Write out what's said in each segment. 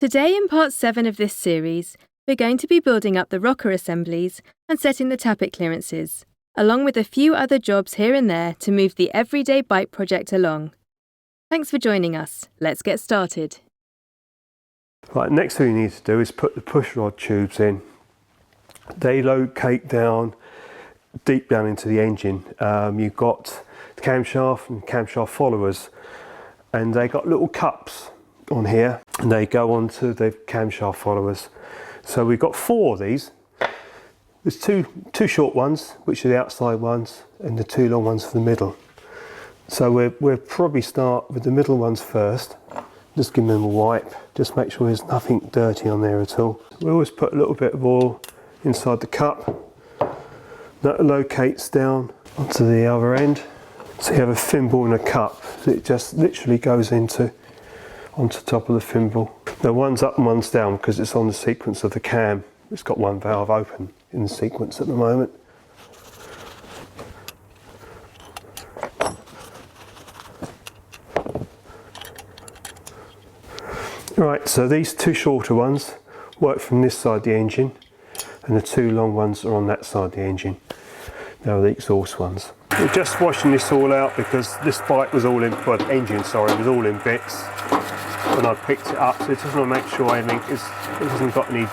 Today in part 7 of this series, we're going to be building up the rocker assemblies and setting the tappet clearances, along with a few other jobs here and there to move the everyday bike project along. Thanks for joining us. Let's get started. Right, next thing you need to do is put the pushrod tubes in. They locate down deep down into the engine. You've got the camshaft and camshaft followers, and they got little cups on here, and they go onto the camshaft followers. So we've got 4 of these. There's two short ones, which are the outside ones, and the 2 long ones for the middle. So we'll probably start with the middle ones first. Just give them a wipe, just make sure there's nothing dirty on there at all. We always put a little bit of oil inside the cup. That locates down onto the other end. So you have a thimble and a cup. It just literally goes onto top of the thimble. Now one's up and one's down because it's on the sequence of the cam. It's got one valve open in the sequence at the moment. Right, so these 2 shorter ones work from this side of the engine, and the 2 long ones are on that side of the engine. Now the exhaust ones. We're just washing this all out because this bike was all in, well, the engine, sorry, was all in bits when I picked it up, so I just want to make sure everything it hasn't got any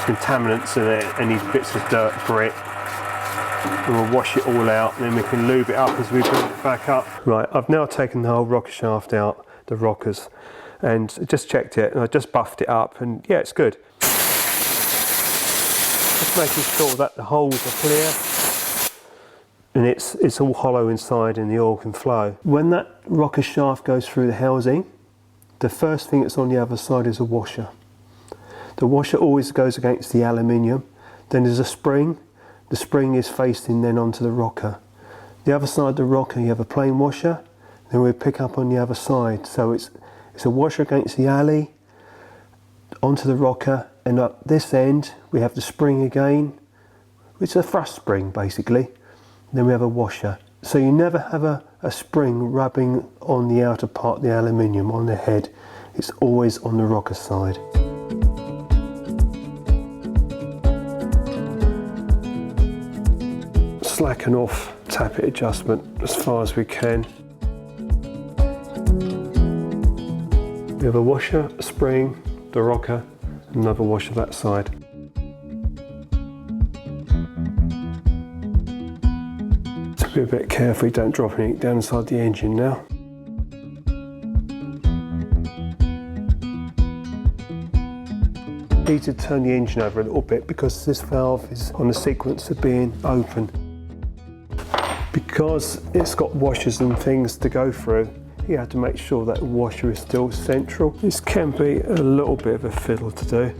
contaminants in it, any bits of dirt, grit. And we'll wash it all out, and then we can lube it up as we build it back up. Right, I've now taken the whole rocker shaft out, the rockers, and just checked it, and I just buffed it up, and yeah, it's good. Just making sure that the holes are clear and it's all hollow inside and the oil can flow. When that rocker shaft goes through the housing, the first thing that's on the other side is a washer. The washer always goes against the aluminium. Then there's a spring. The spring is facing then onto the rocker. The other side of the rocker you have a plain washer, then we pick up on the other side. So it's a washer against the alley, onto the rocker, and up this end we have the spring again, which is a thrust spring basically. Then we have a washer. So you never have a spring rubbing on the outer part of the aluminium on the head. It's always on the rocker side. Slacken off tappet adjustment as far as we can. We have a washer, a spring, the rocker, another washer that side. So be a bit careful, don't drop anything down inside the engine now. Need to turn the engine over a little bit because this valve is on the sequence of being open. Because it's got washers and things to go through, you have to make sure that the washer is still central. This can be a little bit of a fiddle to do.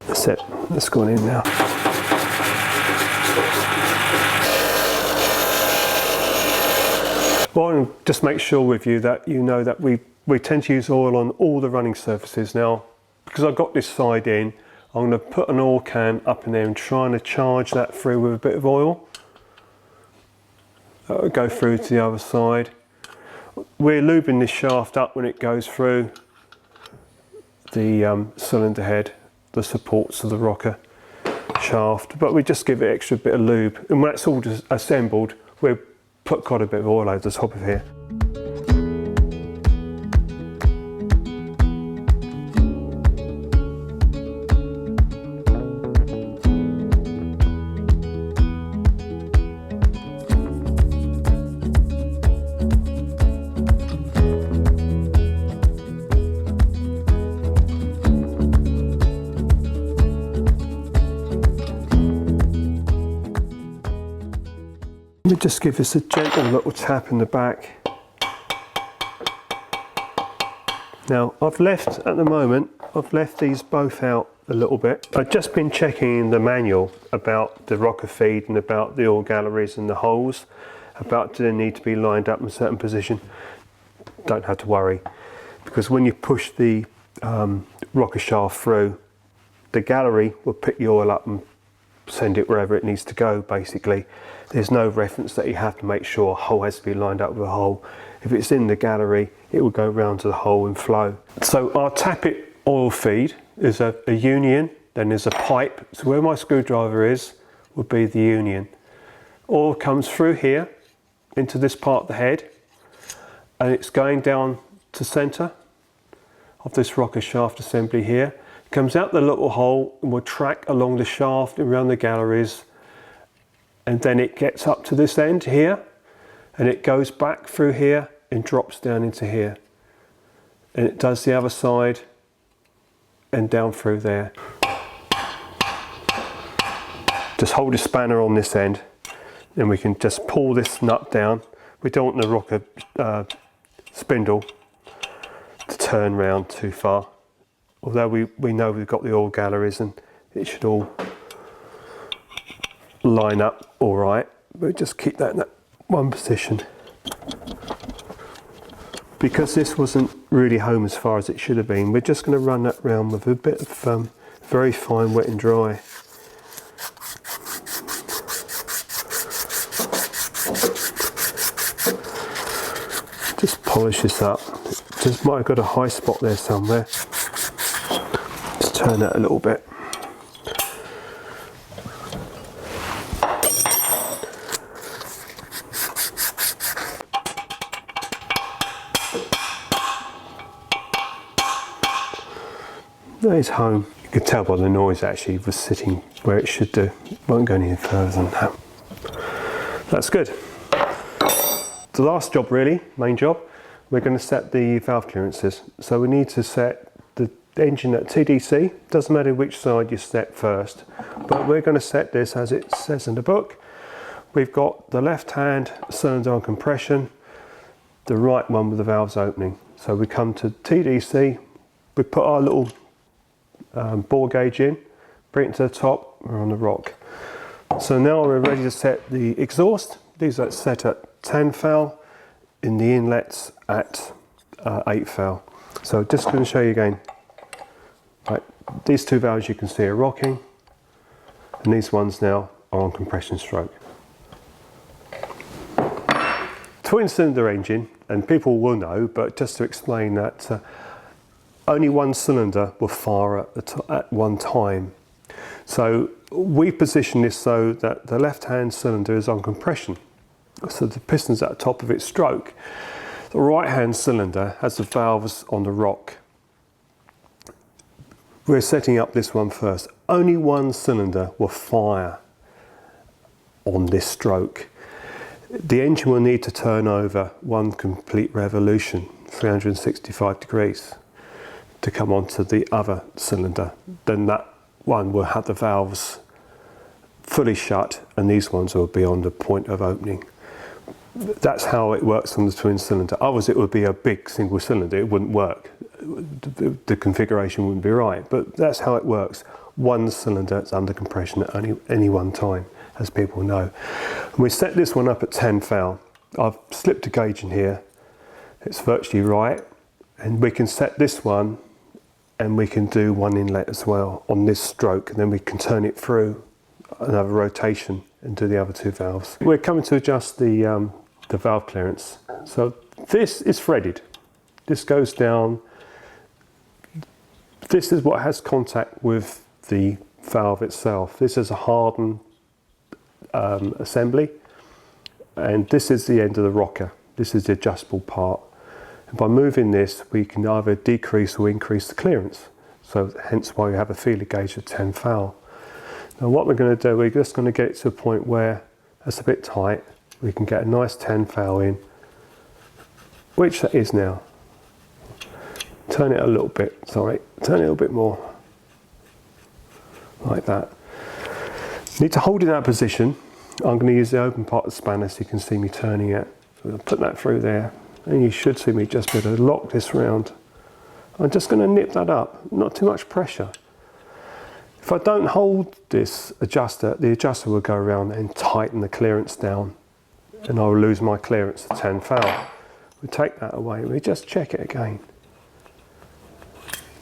That's it, that's gone in now. Well, I'll just make sure with you that you know that we tend to use oil on all the running surfaces. Now, because I've got this side in, I'm going to put an oil can up in there and trying to charge that through with a bit of oil. That'll go through to the other side. We're lubing this shaft up when it goes through the cylinder head, the supports of the rocker shaft, but we just give it extra bit of lube, and when it's all just assembled, we'll put quite a bit of oil over the top of here. Let me just give this a gentle little tap in the back. Now I've left these both out a little bit. I've just been checking the manual about the rocker feed and about the oil galleries and the holes, about do they need to be lined up in a certain position. Don't have to worry, because when you push the rocker shaft through, the gallery will pick the oil up and send it wherever it needs to go, basically. There's no reference that you have to make sure a hole has to be lined up with a hole. If it's in the gallery, it will go round to the hole and flow. So our tappet oil feed is a union, then there's a pipe. So where my screwdriver is would be the union. Oil comes through here into this part of the head, and it's going down to centre of this rocker shaft assembly here. It comes out the little hole and will track along the shaft and around the galleries, and then it gets up to this end here, and it goes back through here and drops down into here, and it does the other side and down through there. Just hold the spanner on this end, and we can just pull this nut down. We don't want the rocker spindle to turn round too far, although we know we've got the oil galleries and it should all line up all right, but just keep that in that one position. Because this wasn't really home as far as it should have been, we're just going to run that round with a bit of very fine wet and dry. Just polish this up. Just might have got a high spot there somewhere. Just turn that a little bit. There's home. You can tell by the noise actually was sitting where it should do. Won't go any further than that. That's good. The last job really, main job, we're going to set the valve clearances. So we need to set the engine at TDC. Doesn't matter which side you set first, but we're going to set this as it says in the book. We've got the left hand cylinder on compression, the right one with the valves opening. So we come to TDC, we put our little bore gauge in, bring it to the top, we're on the rock. So now we're ready to set the exhaust. These are set at 10 thou, in the inlets at 8 thou. So just going to show you again. Right, these two valves you can see are rocking, and these ones now are on compression stroke. Twin cylinder engine, and people will know, but just to explain that only one cylinder will fire at one time. So we position this so that the left hand cylinder is on compression. So the piston's at the top of its stroke. The right hand cylinder has the valves on the rock. We're setting up this one first. Only one cylinder will fire on this stroke. The engine will need to turn over one complete revolution, 365 degrees, to come onto the other cylinder. Then that one will have the valves fully shut, and these ones will be on the point of opening. That's how it works on the twin cylinder. Otherwise it would be a big single cylinder, it wouldn't work. The configuration wouldn't be right, but that's how it works. One cylinder is under compression at any one time, as people know. And we set this one up at 10 thou. I've slipped a gauge in here, it's virtually right, and we can set this one, and we can do one inlet as well on this stroke, and then we can turn it through another rotation and do the other two valves. We're coming to adjust the valve clearance. So this is threaded. This goes down. This is what has contact with the valve itself. This is a hardened assembly, and this is the end of the rocker. This is the adjustable part. And by moving this, we can either decrease or increase the clearance. So hence why we have a feeler gauge at 10 thou. Now what we're going to do, we're just going to get it to a point where it's a bit tight. We can get a nice 10 thou in, which that is now. Turn it a little bit, sorry, turn it a little bit more, like that. Need to hold in that position. I'm going to use the open part of the spanner so you can see me turning it. So I'll put that through there, and you should see me just be able to lock this round. I'm just going to nip that up, not too much pressure. If I don't hold this adjuster, the adjuster will go around and tighten the clearance down, and I will lose my clearance at 10 thou. We take that away, we just check it again.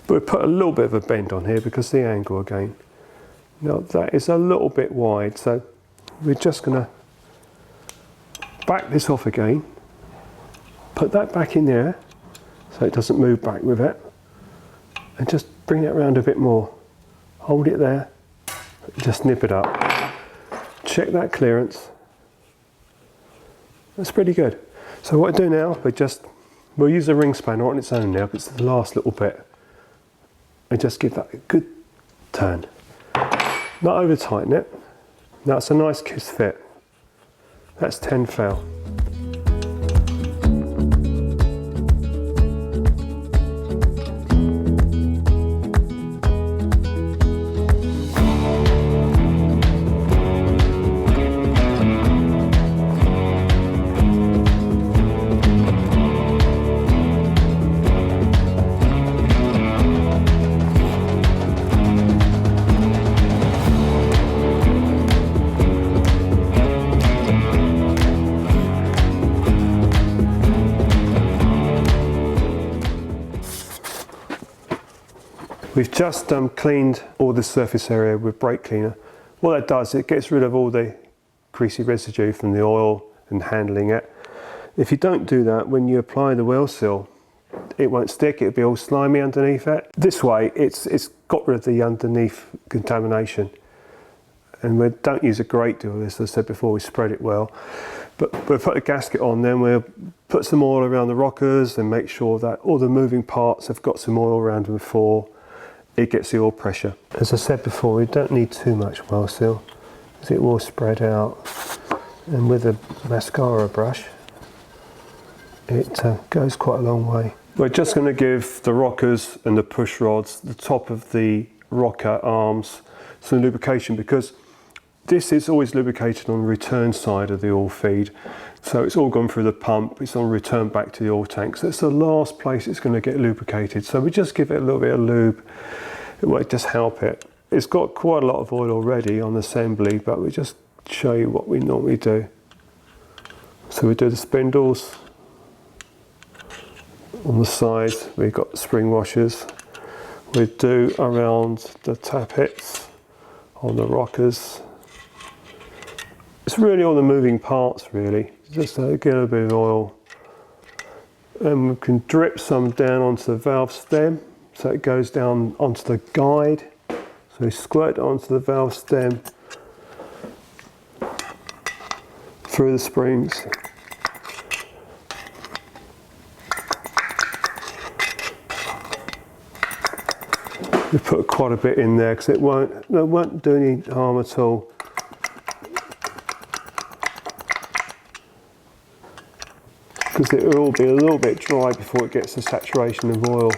But we put a little bit of a bend on here because of the angle again. Now that is a little bit wide, so we're just going to back this off again, put that back in there so it doesn't move back with it, and just bring it around a bit more. Hold it there, just nip it up. Check that clearance. That's pretty good. So what I do now, we'll use a ring spanner on its own now, because it's the last little bit. And just give that a good turn. Not over tighten it. Now it's a nice kiss fit. That's 10 foul. We've just cleaned all the surface area with brake cleaner. What that does, it gets rid of all the greasy residue from the oil and handling it. If you don't do that, when you apply the wheel seal, it won't stick, it'll be all slimy underneath it. This way, it's got rid of the underneath contamination. And we don't use a great deal of this, as I said before, we spread it well. But we'll put the gasket on, then we'll put some oil around the rockers and make sure that all the moving parts have got some oil around them before it gets the oil pressure. As I said before, we don't need too much wheel seal, because it will spread out. And with a mascara brush, it goes quite a long way. We're just going to give the rockers and the push rods, the top of the rocker arms, some lubrication, because this is always lubricated on the return side of the oil feed. So it's all gone through the pump, it's on return back to the oil tank. So it's the last place it's going to get lubricated. So we just give it a little bit of lube. It won't just help it. It's got quite a lot of oil already on the assembly, but we just show you what we normally do. So we do the spindles. On the sides, we've got spring washers. We do around the tappets on the rockers. It's really all the moving parts, really. Just to get a bit of oil. And we can drip some down onto the valve stem, so it goes down onto the guide. So we squirt it onto the valve stem through the springs. We put quite a bit in there because it won't do any harm at all. Because it will be a little bit dry before it gets the saturation of oil.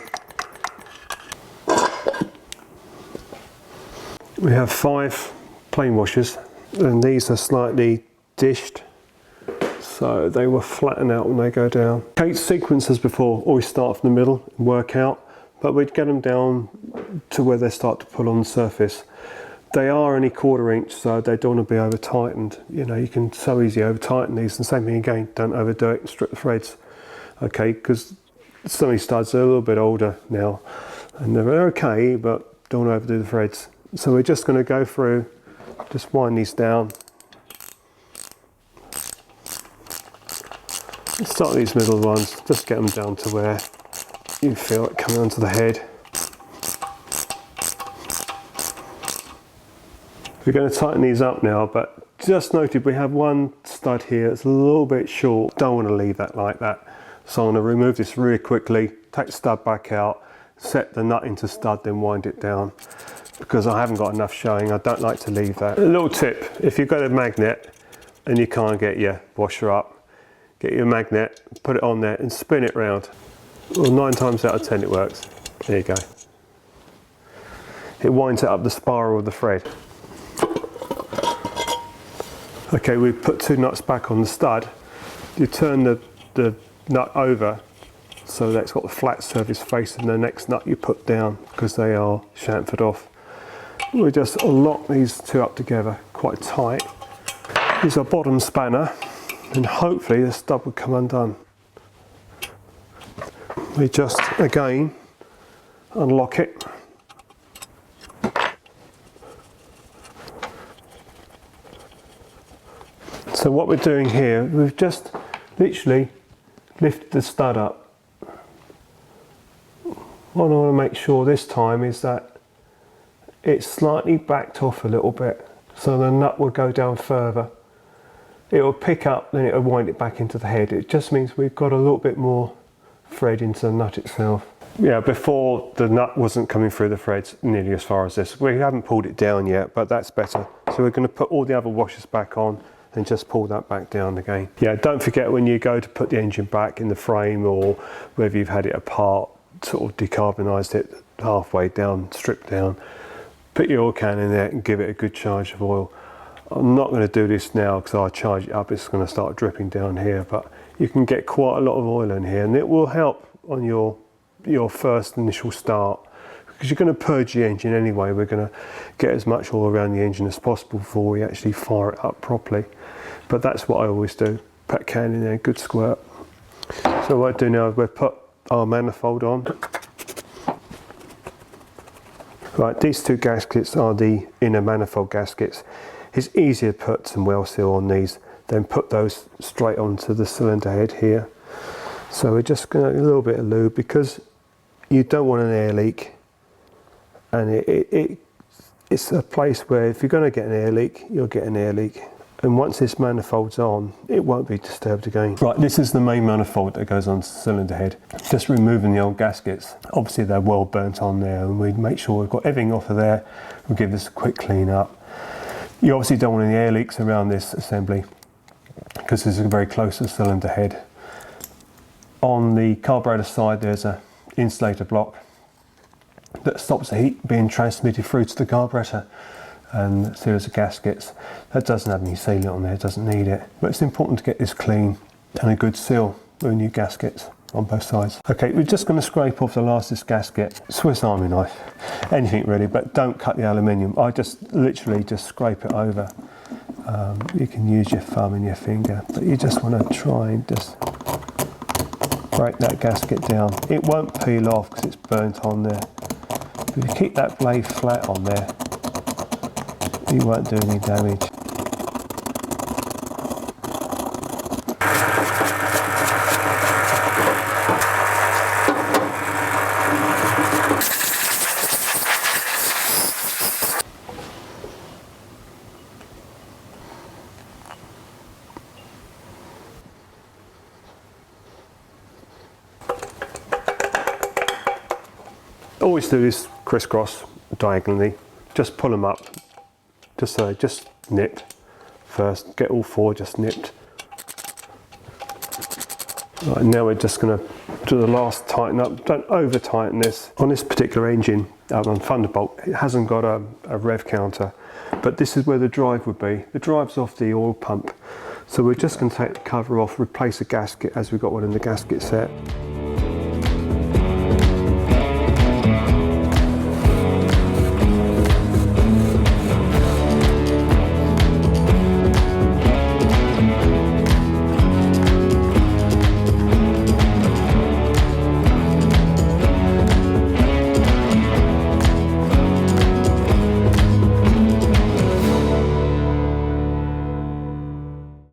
We have 5 plane washers, and these are slightly dished, so they will flatten out when they go down. Kate sequence as before, always start from the middle and work out, but we'd get them down to where they start to pull on the surface. They are only 1/4 inch, so they don't want to be over tightened. You know, you can so easily over tighten these. And same thing again, don't overdo it and strip the threads. Okay, because some of these studs are a little bit older now, and they're okay, but don't overdo the threads. So we're just going to go through, just wind these down. Start these middle ones, just get them down to where you feel it coming onto the head. We're going to tighten these up now, but just noted we have one stud here that's a little bit short. Don't want to leave that like that. So I'm going to remove this really quickly, take the stud back out, set the nut into stud, then wind it down. Because I haven't got enough showing, I don't like to leave that. A little tip, if you've got a magnet and you can't get your washer up, get your magnet, put it on there and spin it round. Well, 9 times out of 10 it works. There you go. It winds it up the spiral of the thread. Okay, we've put 2 nuts back on the stud. You turn the nut over so that it's got the flat surface facing the next nut you put down, because they are chamfered off. We just lock these 2 up together quite tight. Use our bottom spanner and hopefully the stud will come undone. We just again unlock it. So what we're doing here, we've just literally lifted the stud up. What I want to make sure this time is that it's slightly backed off a little bit, so the nut will go down further. It will pick up, then it will wind it back into the head. It just means we've got a little bit more thread into the nut itself. Yeah, before the nut wasn't coming through the threads nearly as far as this. We haven't pulled it down yet, but that's better. So we're going to put all the other washers back on and just pull that back down again. Yeah, don't forget when you go to put the engine back in the frame, or whether you've had it apart, sort of decarbonised it halfway down, stripped down, put your oil can in there and give it a good charge of oil. I'm not going to do this now because I'll charge it up, it's going to start dripping down here, but you can get quite a lot of oil in here, and it will help on your first initial start, because you're going to purge the engine anyway. We're going to get as much oil around the engine as possible before we actually fire it up properly. But that's what I always do, put a can in there, good squirt. So what I do now is we'll put our manifold on. Right, these two gaskets are the inner manifold gaskets. It's easier to put some well seal on these, then put those straight onto the cylinder head here. So we're just going to a little bit of lube, because you don't want an air leak, and it's a place where if you're going to get an air leak, you'll get an air leak. And once this manifold's on, it won't be disturbed again. Right, this is the main manifold that goes on the cylinder head. Just removing the old gaskets. Obviously they're well burnt on there, and we make sure we've got everything off of there. We'll give this a quick clean up. You obviously don't want any air leaks around this assembly, because this is very close to the cylinder head. On the carburetor side, there's an insulator block that stops the heat being transmitted through to the carburetor, and a series of gaskets. That doesn't have any sealant on there, it doesn't need it. But it's important to get this clean and a good seal with new gaskets on both sides. Okay, we're just going to scrape off the last of this gasket. Swiss Army knife, anything really, but don't cut the aluminium. I just literally just scrape it over. You can use your thumb and your finger, but you just want to try and just break that gasket down. It won't peel off because it's burnt on there. If you keep that blade flat on there, you won't do any damage. Always do this crisscross diagonally, just pull them up, just nipped first, get all four just nipped. Right, now we're just going to do the last tighten up. Don't over tighten this. On this particular engine, on Thunderbolt, it hasn't got a rev counter, but this is where the drive would be. The drive's off the oil pump, so we're just going to take the cover off, replace the gasket as we've got one in the gasket set.